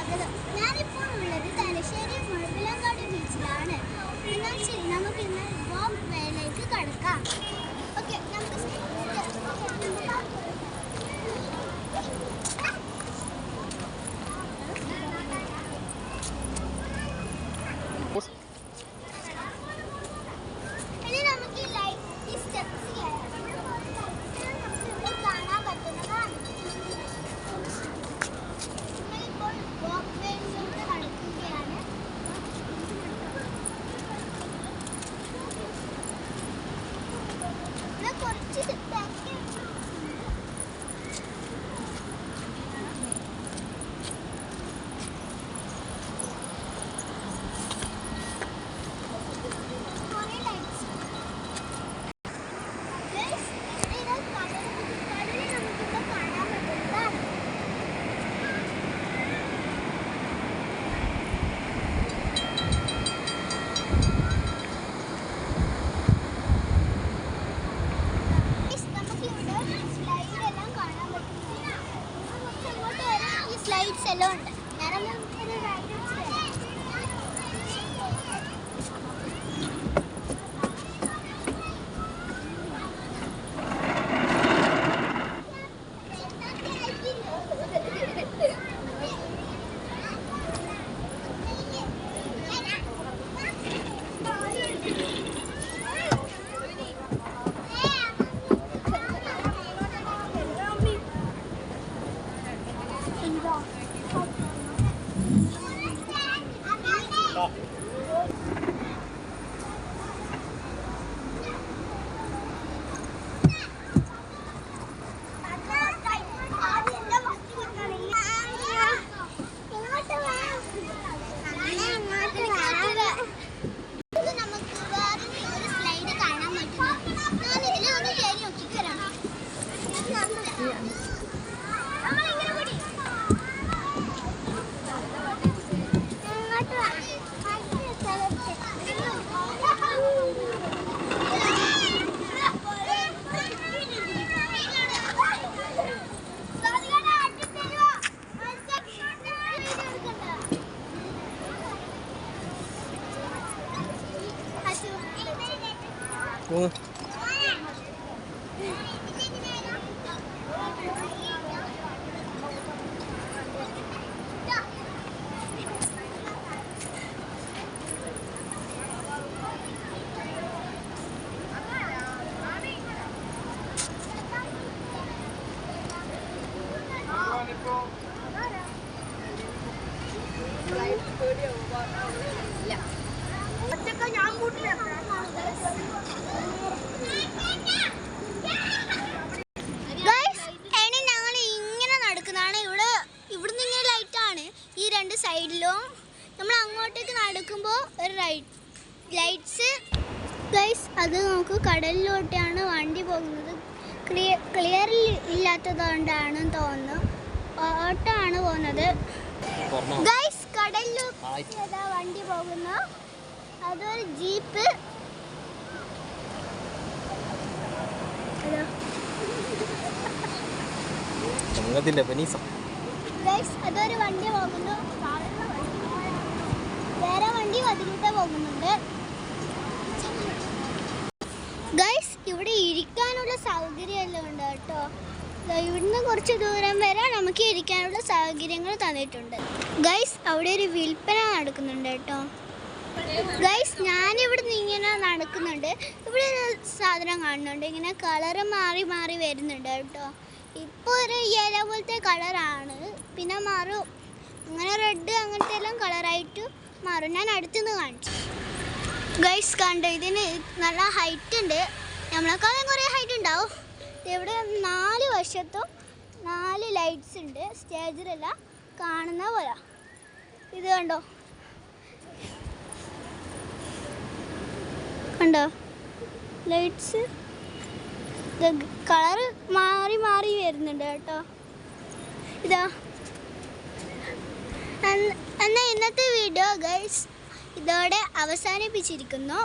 സ്വാഗതം. ഞാനിപ്പോൾ ഉള്ളത് തലശ്ശേരി മുഴപ്പിലങ്ങാട് ബീച്ചിലാണ്. എന്നാൽ ശരി, നമുക്ക് ഇന്ന് വാക്ക് വേയിലേക്ക് കടക്കാം. ഓക്കെ, നമുക്ക് ഇനി നമുക്ക് ഈ സ്റ്റെപ്സ് കാണാൻ പറ്റുന്നതാണ്. സ്ലൈഡ്സ് എല്ലാം ഉണ്ട്. ഞാനെല്ലാം സൈഡിലും നമ്മൾ അങ്ങോട്ടേക്ക് നടക്കുമ്പോൾ ഒരു ലൈറ്റ്സ് ഗൈസ്, അത് നമുക്ക് കടലിലോട്ടാണ് വണ്ടി പോകുന്നത്. ക്ലിയർ ഇല്ലാത്തതുകൊണ്ടാണെന്ന് തോന്നുന്നു. ഓട്ടമാണ് പോകുന്നത് ഗൈസ്. കടലിലോട്ട് വണ്ടി പോകുന്നു. അതൊരു ജീപ്പ്. അതൊരു വണ്ടി പോകുന്നു. വേറെ വണ്ടി അതിലൂടെ പോകുന്നുണ്ട് ഗൈസ്. ഇവിടെ ഇരിക്കാനുള്ള സൗകര്യമെല്ലാം ഉണ്ട് കേട്ടോ. ഇവിടുന്ന് കുറച്ച് ദൂരം വരെ നമുക്ക് ഇരിക്കാനുള്ള സൗകര്യങ്ങൾ തന്നിട്ടുണ്ട് ഗൈസ്. അവിടെ ഒരു വിൽപ്പന നടക്കുന്നുണ്ട് കേട്ടോ ഗൈസ്. ഞാനിവിടുന്ന് ഇങ്ങനെ നടക്കുന്നുണ്ട്. ഇവിടെ സാധനം കാണുന്നുണ്ട്. ഇങ്ങനെ കളറ് മാറി മാറി വരുന്നുണ്ട് കേട്ടോ. ഇപ്പോൾ ഒരു യെല്ലോ പോലത്തെ കളറാണ്, പിന്നെ മാറും. അങ്ങനെ റെഡ് അങ്ങനത്തെ എല്ലാം കളറായിട്ട് മാറും. ഞാൻ അടുത്തുനിന്ന് കാണിച്ചു ഗൈസ്. കണ്ടോ, ഇതിന് നല്ല ഹൈറ്റ് ഉണ്ട്. നമ്മളെക്കാളും കുറേ ഹൈറ്റ് ഉണ്ടാവും. ഇവിടെ 4 വശത്തും 4 ലൈറ്റ്സ് ഉണ്ട്. സ്റ്റേജിലെല്ലാം കാണുന്ന പോലെ. ഇത് കണ്ടോ കണ്ടോ ലൈറ്റ്സ്. കളറ് മാറി മാറി വരുന്നുണ്ട് കേട്ടോ. ഇതാ എന്നാൽ ഇന്നത്തെ വീഡിയോ ഗൈസ് ഇതോടെ അവസാനിപ്പിച്ചിരിക്കുന്നു.